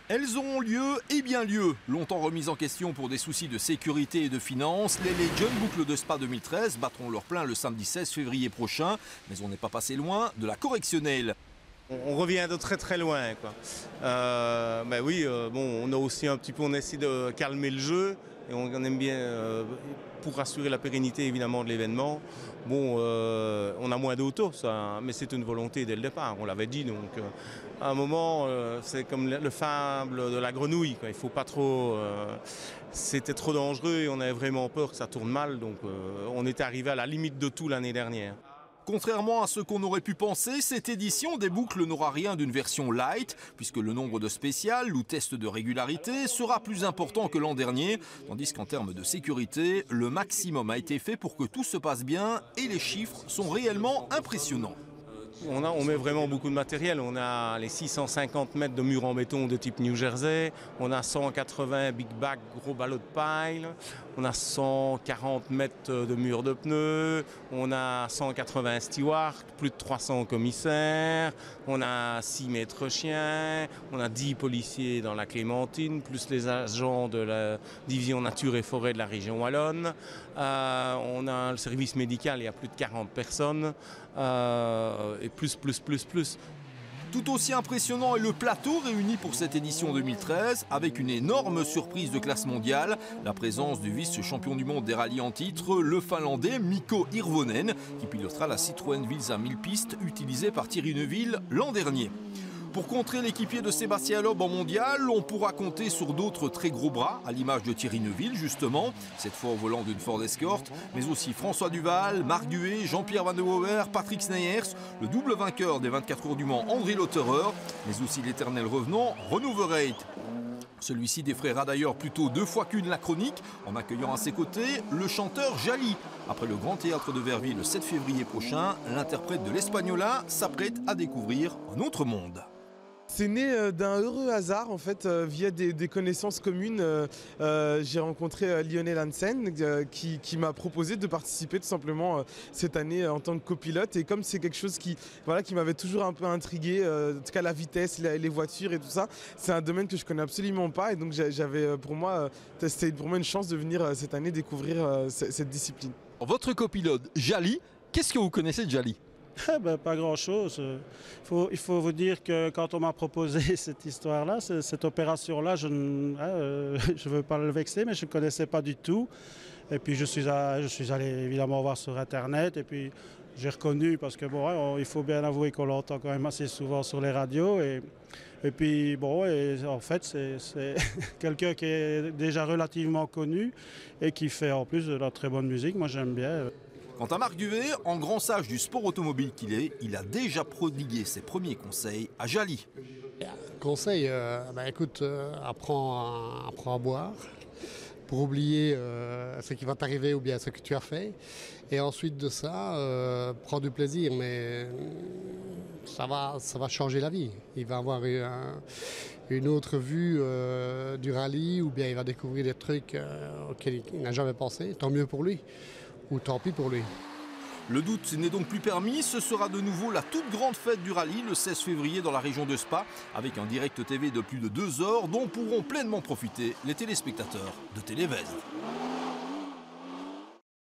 Elles auront lieu et bien lieu. Longtemps remises en question pour des soucis de sécurité et de finances, les Legends Boucles de Spa 2013 battront leur plein le samedi 16 février prochain. Mais on n'est pas passé loin de la correctionnelle. On revient de très très loin, quoi. On a aussi un petit peu, on essaie de calmer le jeu et on aime bien, pour assurer la pérennité évidemment de l'événement. On a moins d'autos, mais c'est une volonté dès le départ, on l'avait dit. Donc, à un moment, c'est comme le fable de la grenouille, quoi. Il faut pas trop. C'était trop dangereux et on avait vraiment peur que ça tourne mal. Donc, on était arrivé à la limite de tout l'année dernière. Contrairement à ce qu'on aurait pu penser, cette édition des boucles n'aura rien d'une version light, puisque le nombre de spéciales ou tests de régularité sera plus important que l'an dernier, tandis qu'en termes de sécurité, le maximum a été fait pour que tout se passe bien et les chiffres sont réellement impressionnants. On met vraiment beaucoup de matériel. On a les 650 mètres de murs en béton de type New Jersey. On a 180 big bags, gros ballots de pile. On a 140 mètres de murs de pneus. On a 180 stewards, plus de 300 commissaires. On a 6 maîtres chiens. On a 10 policiers dans la Clémentine, plus les agents de la division nature et forêt de la région wallonne. On a le service médical, il y a plus de 40 personnes. Et plus. Tout aussi impressionnant est le plateau réuni pour cette édition 2013, avec une énorme surprise de classe mondiale, la présence du vice-champion du monde des rallyes en titre, le Finlandais Mikko Hirvonen, qui pilotera la Citroën Vilsa 1000 pistes utilisée par Thierry Neuville l'an dernier. Pour contrer l'équipier de Sébastien Loeb en mondial, on pourra compter sur d'autres très gros bras, à l'image de Thierry Neuville justement, cette fois au volant d'une Ford Escort, mais aussi François Duval, Marc Duet, Jean-Pierre Van de Wouwer, Patrick Sneyers, le double vainqueur des 24 heures du Mans André Lotterer, mais aussi l'éternel revenant Renaud Verreit. Celui-ci défraiera d'ailleurs plutôt 2 fois qu'une la chronique, en accueillant à ses côtés le chanteur Jali. Après le Grand Théâtre de Verviers le 7 février prochain, l'interprète de l'Espagnola s'apprête à découvrir un autre monde. C'est né d'un heureux hasard en fait, via des connaissances communes. J'ai rencontré Lionel Hansen qui m'a proposé de participer tout simplement cette année en tant que copilote. Et comme c'est quelque chose qui m'avait toujours un peu intrigué, en tout cas la vitesse, les voitures et tout ça, c'est un domaine que je connais absolument pas. Et donc c'était pour moi une chance de venir cette année découvrir cette discipline. Votre copilote Jali, qu'est-ce que vous connaissez de Jali ? Pas grand-chose. Il faut vous dire que quand on m'a proposé cette histoire-là, cette opération-là, je ne veux pas le vexer, mais je ne connaissais pas du tout. Et puis je suis allé évidemment voir sur Internet et puis j'ai reconnu parce que il faut bien avouer qu'on l'entend quand même assez souvent sur les radios. Et puis en fait c'est quelqu'un qui est déjà relativement connu et qui fait en plus de la très bonne musique. Moi j'aime bien. Quant à Marc Duvet, en grand sage du sport automobile qu'il est, il a déjà prodigué ses premiers conseils à Jali. Conseil, écoute, apprends à boire pour oublier ce qui va t'arriver ou bien ce que tu as fait. Et ensuite de ça, prends du plaisir, mais ça va changer la vie. Il va avoir une autre vue du rallye ou bien il va découvrir des trucs auxquels il n'a jamais pensé. Tant mieux pour lui. Ou tant pis pour lui. Le doute n'est donc plus permis, ce sera de nouveau la toute grande fête du rallye le 16 février dans la région de Spa, avec un direct TV de plus de 2 heures dont pourront pleinement profiter les téléspectateurs de Télévez.